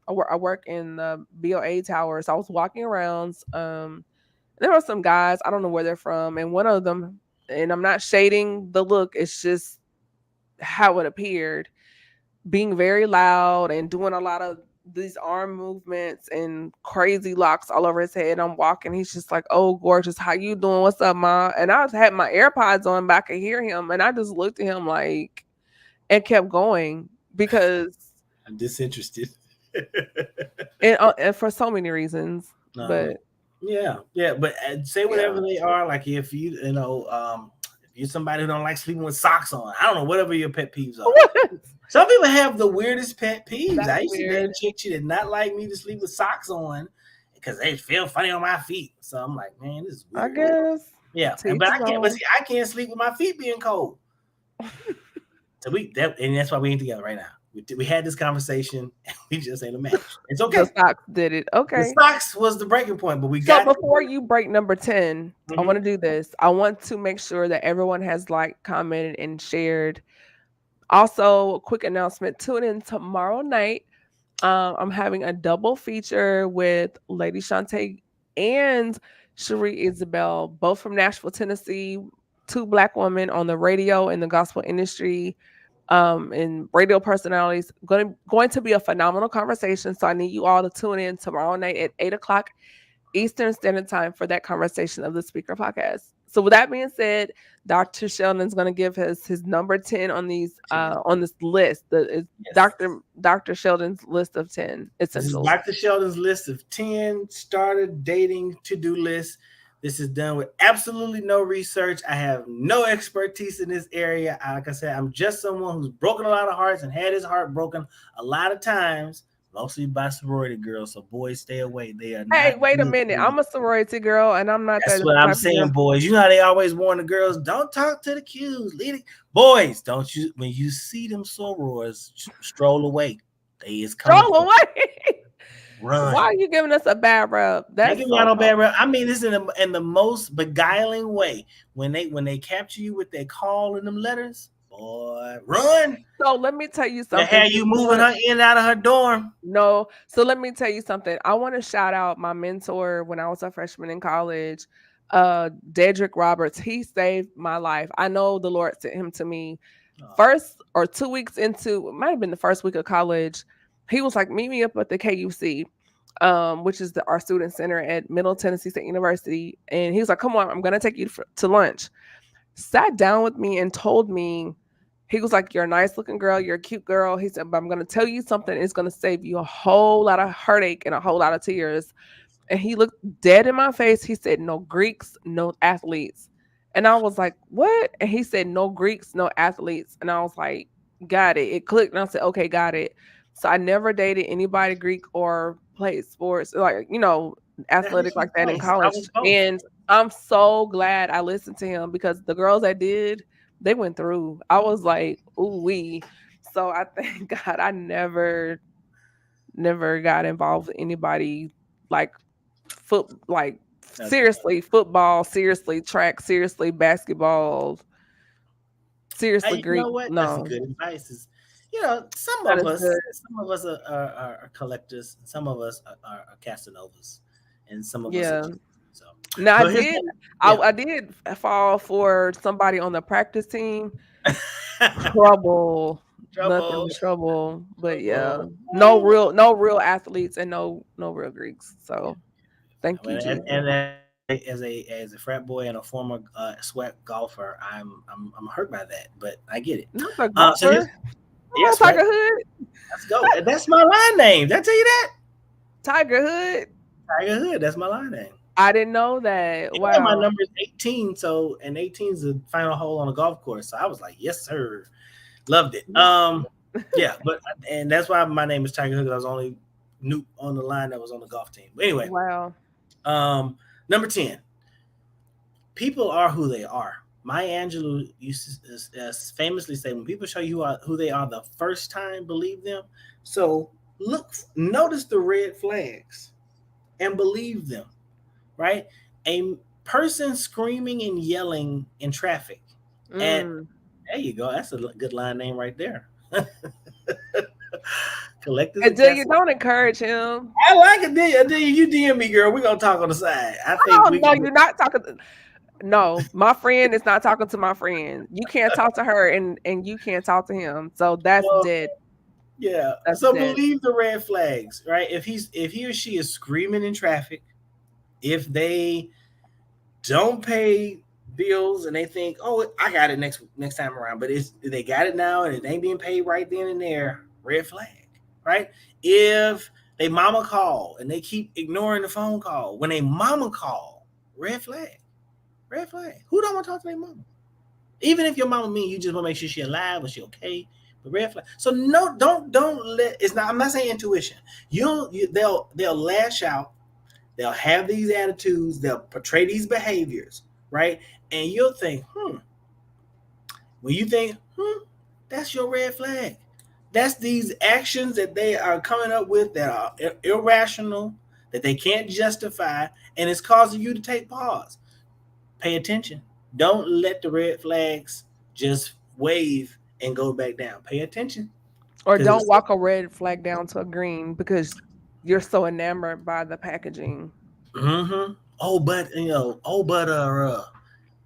I work in the BOA tower. So I was walking around. There were some guys, I don't know where they're from. And one of them, and I'm not shading the look, it's just how it appeared, being very loud and doing a lot of these arm movements and crazy locks all over his head. I'm walking. He's just like, oh, gorgeous. How you doing? What's up, Ma? And I had my AirPods on, but I could hear him. And I just looked at him like, and kept going because I'm disinterested. and for so many reasons. But but say whatever they are. Like if if you're somebody who don't like sleeping with socks on, I don't know, whatever your pet peeves are. Some people have the weirdest pet peeves. I used to date a chick, she did not like me to sleep with socks on, because they feel funny on my feet. So I'm like, man, this is I weird. guess. Yeah, Teach but his I can't. But own. see, I can't sleep with my feet being cold. So and that's why we ain't together right now. We had this conversation, and we just ain't a match. It's The okay. socks did it. The Okay. socks was the breaking point, but we So got. before you break number 10, I want Mhm. to do this. I want to make sure that everyone has liked, commented, and shared. Also, a quick announcement. Tune in tomorrow night. I'm having a double feature with Lady Shantae and Cherie Isabel, both from Nashville, Tennessee. Two Black women on the radio in the gospel industry, and radio personalities. Going to be a phenomenal conversation. So I need you all to tune in tomorrow night at 8 o'clock Eastern Standard Time for that conversation of the Speaker Podcast. So with that being said, Dr. Sheldon's going to give his number 10 on this list. It's Yes. Dr. Sheldon's list of 10 This is essentials. Dr. Sheldon's list of 10 starter dating to-do lists. This is done with absolutely no research. I have no expertise in this area. Like I said, I'm just someone who's broken a lot of hearts and had his heart broken a lot of times, mostly by sorority girls. So boys, stay away. They are Hey, not wait a good for minute. you. I'm a sorority girl, and I'm not That's that what I'm type of saying, girl. boys. You know how they always warn the girls, don't talk to the Qs. Boys, don't you, when you see them sorors, stroll away. They is coming Stroll for you. away. Why Run. are you giving us a bad rep? Ain't That's giving y'all so no wrong. bad rep. I mean this in the most beguiling way. When they capture you with their call in them letters, boy, run. So let me tell you They something. have you moving her in and out of her dorm. No. So let me tell you something. I want to shout out my mentor when I was a freshman in college, Dedrick Roberts. He saved my life. I know the Lord sent him to me first or 2 weeks into, it might have been the first week of college. He was like, meet me up at the KUC, which is our student center at Middle Tennessee State University. And he was like, come on, I'm going to take you to lunch. Sat down with me and told me, he was like, you're a nice looking girl, you're a cute girl. He said, but I'm going to tell you something. It's going to save you a whole lot of heartache and a whole lot of tears. And he looked dead in my face. He said, no Greeks, no athletes. And I was like, what? And he said, no Greeks, no athletes. And I was like, got it. It clicked. And I said, okay, got it. So I never dated anybody Greek or played sports, like, That hit athletic you like that in twice. I college. was both. And I'm so glad I listened to him, because the girls that did, they went through. I was like, ooh wee. So I thank God I never got involved with anybody like That's good. seriously football, seriously track, seriously basketball, seriously Hey, you Greek. know what? That's a No, good advice. Some that of is us, good. are collectors, some of us are Casanovas, and some of us are Yeah. just so. Now But here's one, yeah. I did fall for somebody on the practice team. Trouble. Nothing Trouble, but trouble. But yeah. trouble. No real athletes and no real Greeks. Yeah. So thank you, Jesus. And as a frat boy and a former sweat golfer, I'm hurt by that, but I get it. Not the So here's golfer. Come on, yes, right. Tiger Hood. Let's go. That's my line name. Did I tell you that? Tiger Hood. Tiger Hood. That's my line name. I didn't know that. Yeah, my Wow. number is 18. So and 18 is the final hole on a golf course. So I was like, yes, sir. Loved it. Yeah, but and that's why my name is Tiger Hood. I was only new on the line that was on the golf team. But anyway, Wow. number 10. People are who they are. Maya Angelou used to famously say, when people show you who they are the first time, believe them. So notice the red flags and believe them, right? A person screaming and yelling in traffic at, there you go. That's a good line name right there. Collectors and Until you castles. don't encourage him. I like it. You DM me, girl. We're going to talk on the side. I think Oh we no, can. you're not talking. No, my friend is not talking to my friend. You can't talk to her, and you can't talk to him. So that's Well, dead. yeah. That's So dead. believe the red flags, right? If he or she is screaming in traffic, if they don't pay bills and they think, oh, I got it next time around, but they got it now and it ain't being paid right then and there, red flag, right? If they mama call and they keep ignoring the phone call, when a mama call, red flag, red flag. Who don't want to talk to their mama? Even if your mama mean you just want to make sure she alive or she okay. But red flag. So no, don't let. It's not. I'm not saying intuition. They'll lash out. They'll have these attitudes, they'll portray these behaviors, right? And you'll think, when you think, that's your red flag. That's these actions that they are coming up with that are irrational, that they can't justify, and it's causing you to take pause. Pay attention. Don't let the red flags just wave and go back down. Pay attention. Or Because don't walk a red flag down to a green because you're so enamored by the packaging. oh, but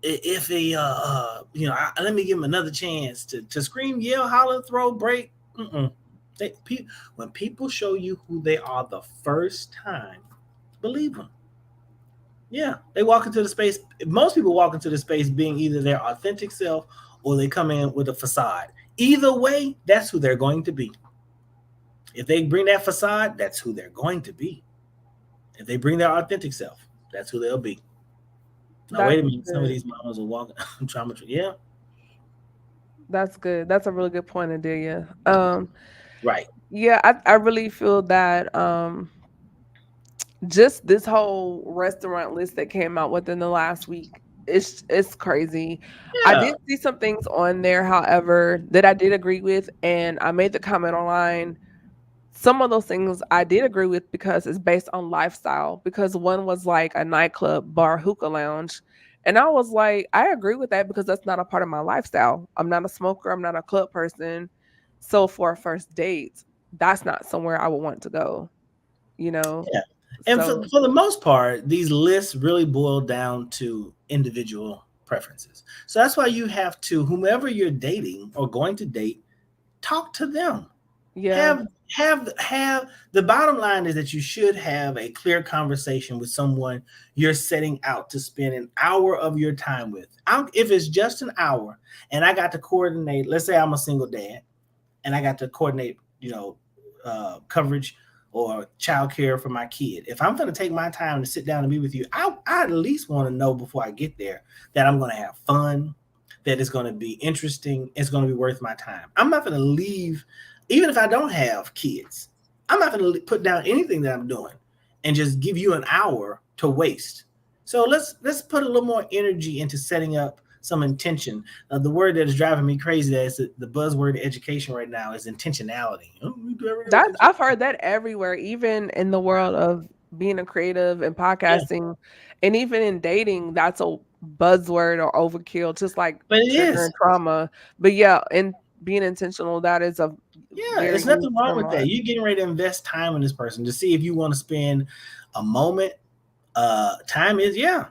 if he let me give him another chance to scream, yell, holler, throw, break. They, when people show you who they are the first time, believe them. Yeah, they walk into the space. Most people walk into the space being either their authentic self or they come in with a facade. Either way, that's who they're going to be. If they bring that facade, that's who they're going to be. If they bring their authentic self, that's who they'll be. Now, That's wait a minute. Some of good. these mamas are walking trauma. Yeah, That's good. That's a really good point, Adelia. right. Yeah, I really feel that just this whole restaurant list that came out within the last week, it's crazy. I Yeah, did see some things on there, however, that I did agree with, and I made the comment online. Some of those things I did agree with because it's based on lifestyle. Because one was like a nightclub, bar, hookah lounge. And I was like, I agree with that because that's not a part of my lifestyle. I'm not a smoker, I'm not a club person. So for a first date, that's not somewhere I would want to go, you know? yeah. And So for the most part, these lists really boil down to individual preferences. So that's why you have to, whomever you're dating or going to date, talk to them. yeah, Have the bottom line is that you should have a clear conversation with someone you're setting out to spend an hour of your time with. If it's just an hour and I got to coordinate, let's say I'm a single dad and I got to coordinate, coverage or childcare for my kid. If I'm going to take my time to sit down and be with you, I at least want to know before I get there that I'm going to have fun, that it's going to be interesting, it's going to be worth my time. I'm not going to leave, even if I don't have kids. I'm not going to put down anything that I'm doing and just give you an hour to waste. So let's put a little more energy into setting up some intention. The word that is driving me crazy, that's the buzzword in education right now, is intentionality. that's I've heard that everywhere, even in the world of being a creative and Yeah, podcasting, and even in dating, that's a buzzword or overkill, just like but it trigger is. and trauma. But yeah, and being intentional, that is a Yeah, very it's huge nothing wrong term. with that. You're getting ready to invest time in this person to see if you want to spend a moment. Time is, yeah,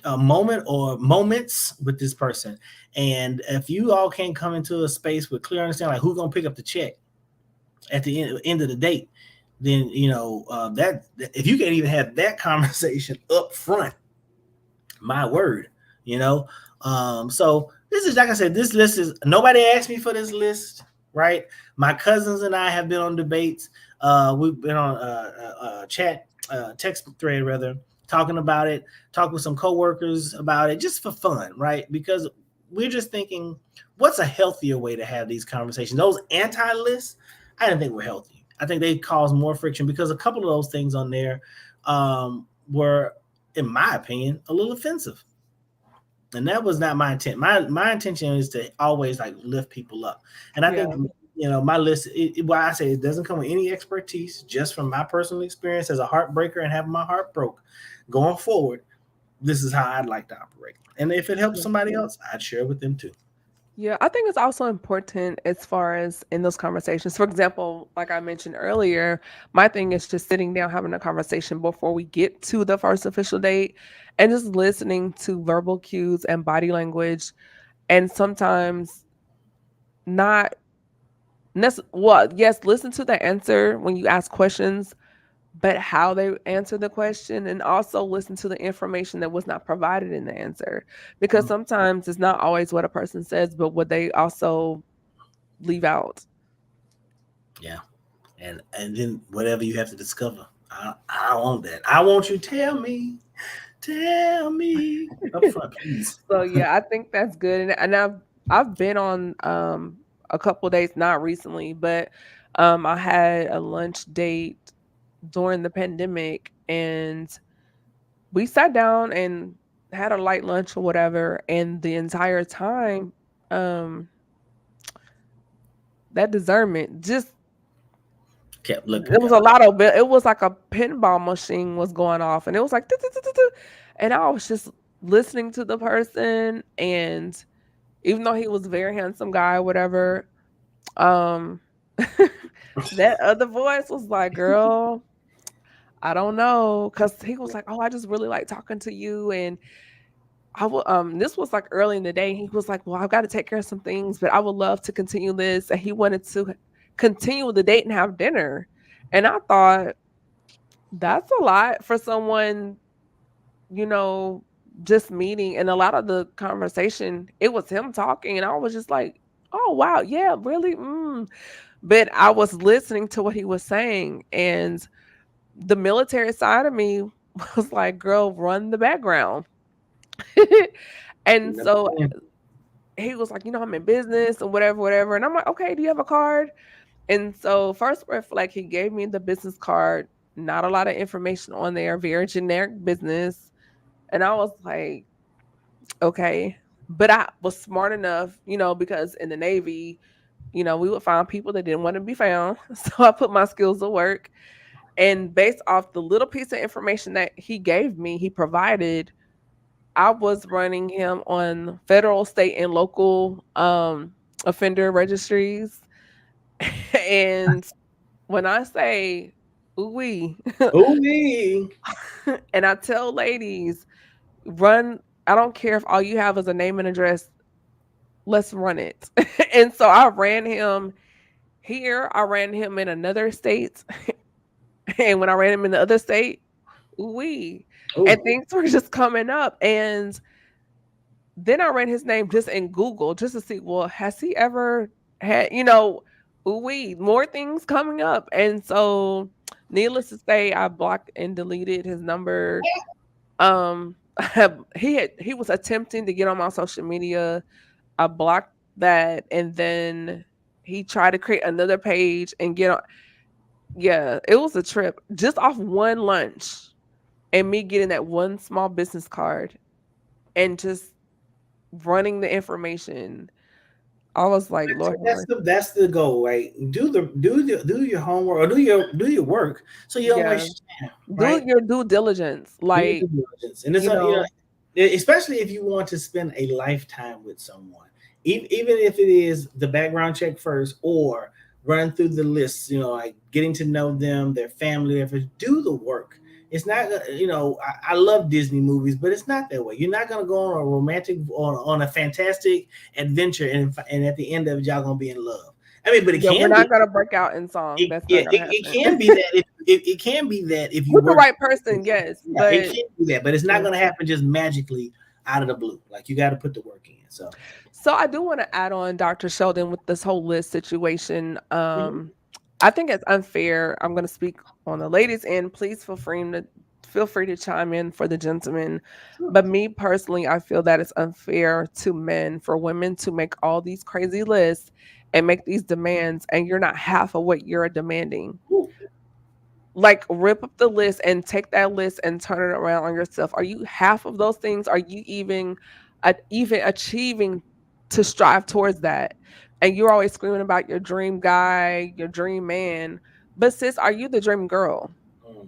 a moment or moments with this person. And if you all can't come into a space with clear understanding, like who's gonna pick up the check at the end of the date, then that if you can't even have that conversation up front, my word, you know. So this is, like I said, this list is, nobody asked me for this list, right? My cousins and I have been on debates. We've been on a chat, text thread rather, talking about it. Talk with some coworkers about it, just for fun, right? Because we're just thinking, what's a healthier way to have these conversations? Those anti lists, I didn't think were healthy. I think they cause more friction because a couple of those things on there were, in my opinion, a little offensive. And that was not my intent. My intention is to always like lift people up. And I think Yeah. my list. Why I say it doesn't come with any expertise, just from my personal experience as a heartbreaker and having my heart broke. Going forward, this is how I'd like to operate. And if it helps somebody else, I'd share it with them too. Yeah, I think it's also important as far as in those conversations. For example, like I mentioned earlier, my thing is just sitting down having a conversation before we get to the first official date and just listening to verbal cues and body language. And sometimes not well, yes, listen to the answer when you ask questions, but how they answer the question, and also listen to the information that was not provided in the answer. Because Mhm. sometimes it's not always what a person says, but what they also leave out. Yeah, and then whatever you have to discover, I want that. I want you to tell me up front, please. So yeah, I think that's good. And I've been on a couple days, not recently, but I had a lunch date during the pandemic, and we sat down and had a light lunch or whatever, and the entire time, um, that discernment just Kept looking it was up. a lot of it was like a pinball machine was going off, and it was like, "Tut, tut, tut, tut, tut," and I was just listening to the person, and even though he was a very handsome guy, whatever, um, that other voice was like, "Girl, I don't know," because he was like, "Oh, I just really like talking to you," and I will. This was like early in the day. He was like, "Well, I've got to take care of some things, but I would love to continue this," and he wanted to continue the date and have dinner, and I thought that's a lot for someone, you know, just meeting. And a lot of the conversation, it was him talking, and I was just like, "Oh wow, yeah, really." But I was listening to what he was saying, and the military side of me was like, "Girl, run the background." And Never so mind. he was like, "I'm in business and whatever, whatever." And I'm like, "Okay, do you have a card?" And so first reflect, he gave me the business card, not a lot of information on there, very generic business. And I was like, okay. But I was smart enough, because in the Navy, we would find people that didn't want to be found. So I put my skills to work. And based off the little piece of information that he gave me, he provided, I was running him on federal, state, and local offender registries. And when I say ooh wee, Ooh-wee. and I tell ladies, run, I don't care if all you have is a name and address, let's run it. And so I ran him here, I ran him in another state. And when I ran him in the other state, ooh wee. And Oh, things were just coming up. And then I ran his name just in Google just to see, well, has he ever had, ooh wee, more things coming up. And so needless to say, I blocked and deleted his number. He was attempting to get on my social media. I blocked that, and then he tried to create another page and get on. Yeah, it was a trip just off one lunch and me getting that one small business card and just running the information. I was like, Lord have that's mercy. the goal, right? Do your homework, or do your work, so you don't Yeah, waste your time, do right? your due diligence. Do your Like, due diligence, and it's you know, especially if you want to spend a lifetime with someone, even if it is the background check first, or run through the lists, like getting to know them, their family, if it's do the work. It's not I love Disney movies, but it's not that way. You're not gonna go on a romantic, on a fantastic adventure, and at the end of it, y'all gonna be in love. I mean, but it yeah, we're can be. not gonna break out in song. It, That's yeah, not gonna it happen. can be that it can be that if you With the work. right person, yes. Yeah, it But can be that, but it's not yeah. going to happen just magically out of the blue. Like, you got to put the work in. So, So I do want to add on Dr. Sheldon with this whole list situation. mhm. I think it's unfair. I'm gonna speak on the ladies' end. Please feel free to chime in for the gentlemen. Sure. But me personally, I feel that it's unfair to men for women to make all these crazy lists and make these demands, and you're not half of what you're demanding. Ooh, Like, rip up the list and take that list and turn it around on yourself. Are you half of those things? Are you even achieving to strive towards that? And you're always screaming about your dream guy, your dream man. But sis, are you the dream girl? mm,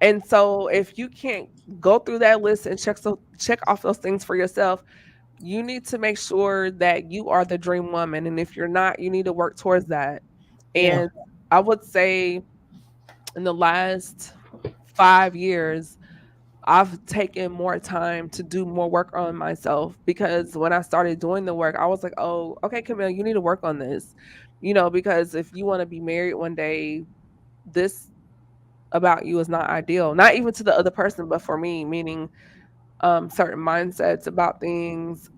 And so if you can't go through that list and check off those things for yourself, you need to make sure that you are the dream woman. And if you're not, you need to work towards that. yeah, And I would say in the last 5 years, I've taken more time to do more work on myself, because when I started doing the work, I was like, oh, okay, Camille, you need to work on this. Because if you want to be married one day, this about you is not ideal. Not even to the other person, but for me, meaning certain mindsets about things,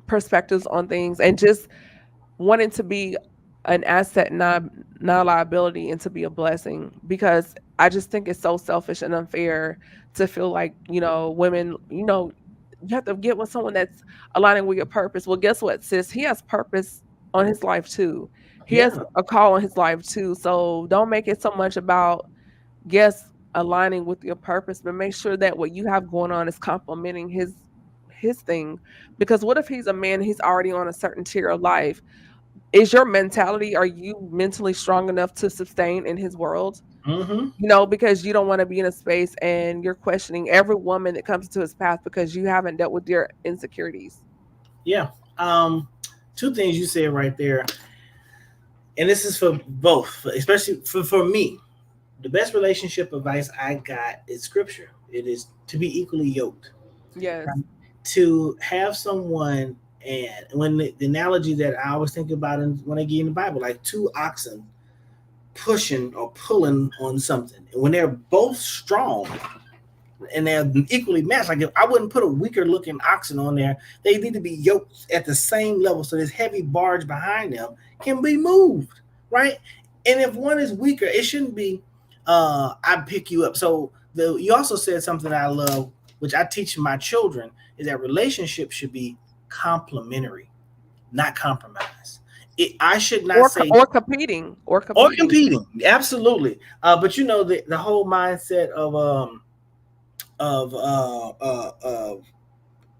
perspectives on things, and just wanting to be an asset, not a liability, and to be a blessing. Because I just think it's so selfish and unfair to feel like, women, you have to get with someone that's aligning with your purpose. Well, guess what, sis? He has purpose on his life too. He has yeah, a call on his life too. So don't make it so much about, yes, aligning with your purpose, but make sure that what you have going on is complementing his thing. Because what if he's a man, he's already on a certain tier of life? Is your mentality, are you mentally strong enough to sustain in his world? Mm-hmm. Because you don't want to be in a space and you're questioning every woman that comes to his path because you haven't dealt with your insecurities. Yeah. Two things you said right there, and this is for both, especially for me. The best relationship advice I got is scripture. It is to be equally yoked. Yes. Right? To have someone, and when the analogy that I always think about when I get in the Bible, like two oxen pushing or pulling on something, and when they're both strong and they're equally matched, like if I wouldn't put a weaker looking oxen on there, they need to be yoked at the same level so this heavy barge behind them can be moved, right? And if one is weaker, it shouldn't be I pick you up. So you also said something I love, which I teach my children, is that relationships should be complementary, not compromise. I should not say Or competing. Or or competing. competing. Absolutely. But you know the whole mindset of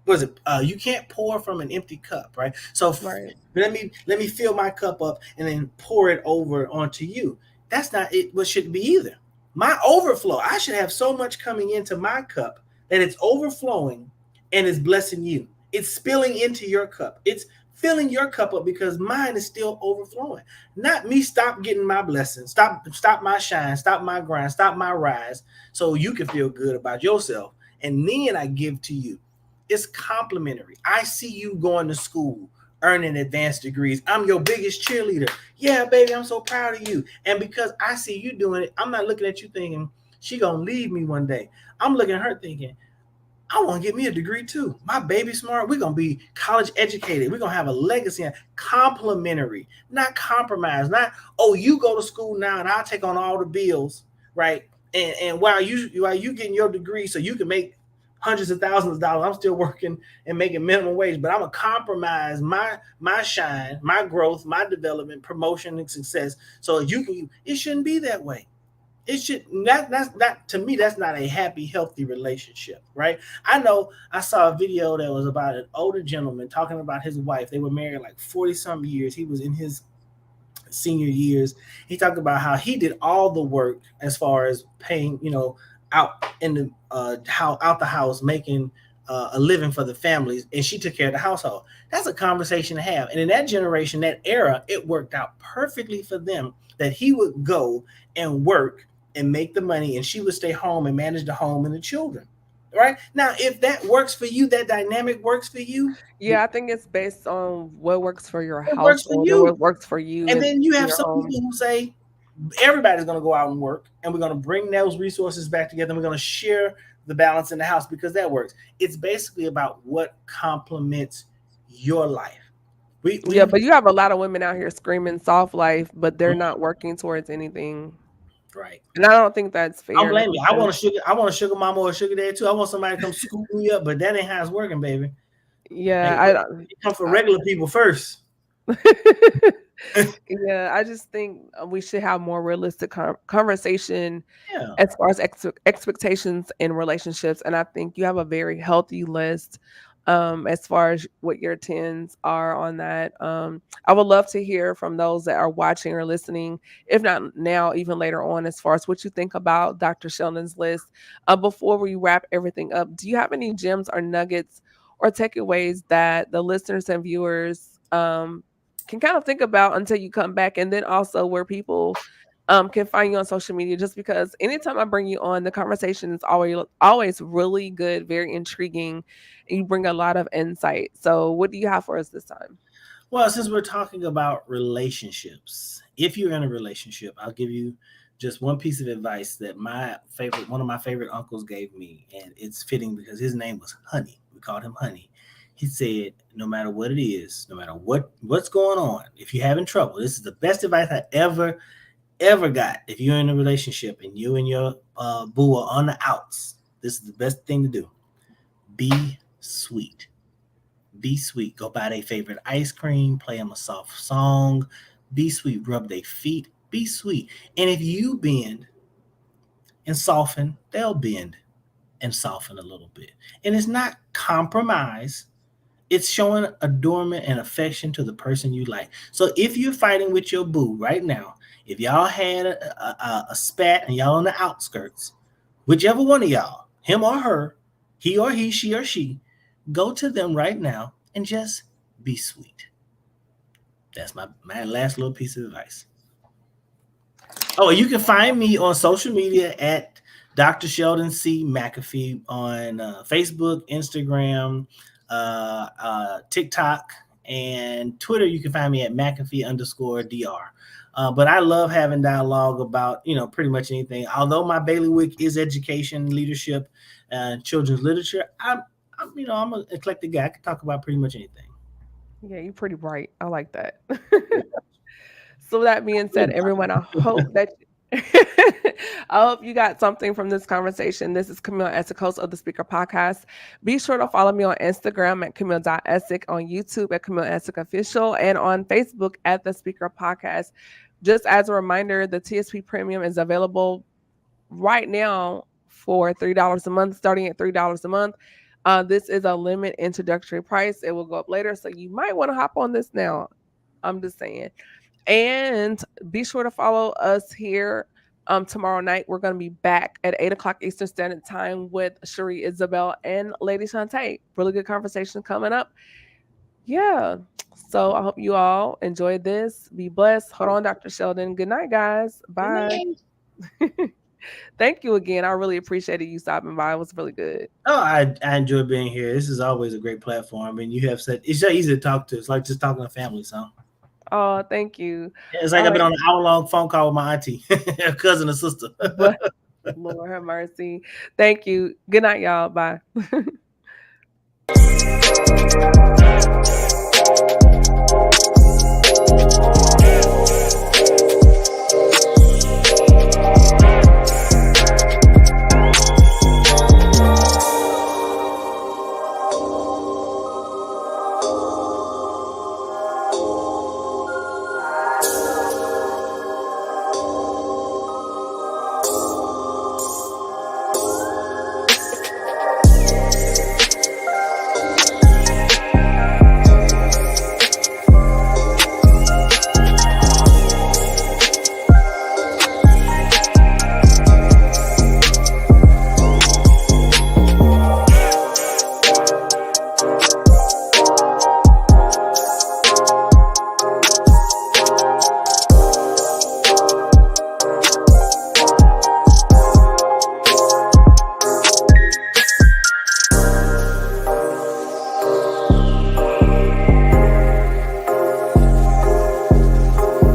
was it you can't pour from an empty cup, right? So Right. let me fill my cup up and then pour it over onto you. That's not it what should be either. My overflow, I should have so much coming into my cup that it's overflowing and it's blessing you. It's spilling into your cup. It's filling your cup up because mine is still overflowing. Not me stop getting my blessings, stop my shine, stop my grind, stop my rise so you can feel good about yourself. And then I give to you. It's complimentary. I see you going to school, earning advanced degrees. I'm your biggest cheerleader. Yeah, baby, I'm so proud of you. And because I see you doing it, I'm not looking at you thinking she gonna leave me one day. I'm looking at her thinking, I want to get me a degree too. My baby smart. We're gonna be college educated. We're gonna have a legacy. Complimentary, not compromise. Not you go to school now and I'll take on all the bills, right? And while you getting your degree so you can make hundreds of thousands of dollars, I'm still working and making minimum wage. But I'm gonna compromise my shine, my growth, my development, promotion, and success. So you can. It shouldn't be that way. It should that's not to me. That's not a happy, healthy relationship, right? I know I saw a video that was about an older gentleman talking about his wife. They were married like 40 some years. He was in his senior years. He talked about how he did all the work as far as paying, out in the how out the house, making a living for the families, and she took care of the household. That's a conversation to have. And in that generation, that era, it worked out perfectly for them that he would go and work and make the money, and she would stay home and manage the home and the children. Right now, if that works for you, that dynamic works for you. Yeah, I think it's based on what works for your It works for household and you. what works for you And then you in have your some home. people who say, everybody's going to go out and work and we're going to bring those resources back together and we're going to share the balance in the house because that works. It's basically about what complements your life. Yeah, We but you have a lot of women out here screaming soft life, but they're not working towards anything. right. And I don't think that's I'm fair blaming you. I because want a sugar. I want a sugar mama or a sugar dad too. I want somebody to come scoop me up, but that ain't how it's working, baby. yeah, Hey, I it don't come for regular people first. yeah, I just think we should have more realistic conversation Yeah. as far as expectations in relationships. And I think you have a very healthy list as far as what your tens are on that. I would love to hear from those that are watching or listening, if not now, even later on, as far as what you think about Dr. Sheldon's list. Before we wrap everything up, do you have any gems or nuggets or takeaways that the listeners and viewers can kind of think about until you come back? And then also where people can find you on social media, just because anytime I bring you on, the conversation is always really good, very intriguing, and you bring a lot of insight. So what do you have for us this time? Well, since we're talking about relationships, if you're in a relationship, I'll give you just one piece of advice that one of my favorite uncles gave me, and it's fitting because his name was Honey. We called him Honey. He said, no matter what it is, no matter what's going on, if you're having trouble, this is the best advice I ever got. If you're in a relationship and you and your boo are on the outs, this is the best thing to do. Be sweet. Be sweet. Go buy their favorite ice cream, play them a soft song. Be sweet. Rub their feet. Be sweet. And if you bend and soften, they'll bend and soften a little bit. And it's not compromise. It's showing adornment and affection to the person you like. So if you're fighting with your boo right now, if y'all had a spat and y'all on the outskirts, whichever one of y'all, him or her, he or he, she or she, go to them right now and just be sweet. That's my last little piece of advice. Oh, you can find me on social media at Dr. Sheldon C. McAfee on Facebook, Instagram, TikTok, and Twitter. You can find me at McAfee_DR. But I love having dialogue about, pretty much anything. Although my bailiwick is education, leadership, and children's literature, I'm an eclectic guy. I can talk about pretty much anything. Yeah, you're pretty bright. I like that. So that being said, everyone, I hope that I hope you got something from this conversation. This is Camille Essick, host of the Speaker Podcast. Be sure to follow me on Instagram at Camille.Essick, on YouTube at Camille Essick Official, and on Facebook at the Speaker Podcast. Just as a reminder, the TSP Premium is available right now for $3 a month, starting at $3 a month. This is a limit introductory price. It will go up later, so you might want to hop on this now. I'm just saying. And be sure to follow us here tomorrow night. We're going to be back at 8 o'clock Eastern Standard Time with Cherie Isabel and Lady Shantae. Really good conversation coming up. Yeah. So I hope you all enjoyed this. Be blessed. Hold on, Dr. Sheldon. Good night, guys. Bye. Thank you again. I really appreciated you stopping by. It was really good. Oh, I enjoy being here. This is always a great platform. And you have said it's so easy to talk to. It's like just talking to family. So. Oh, thank you. It's like I've been on an hour-long phone call with my auntie, her cousin and sister. But, Lord have mercy. Thank you. Good night, y'all. Bye.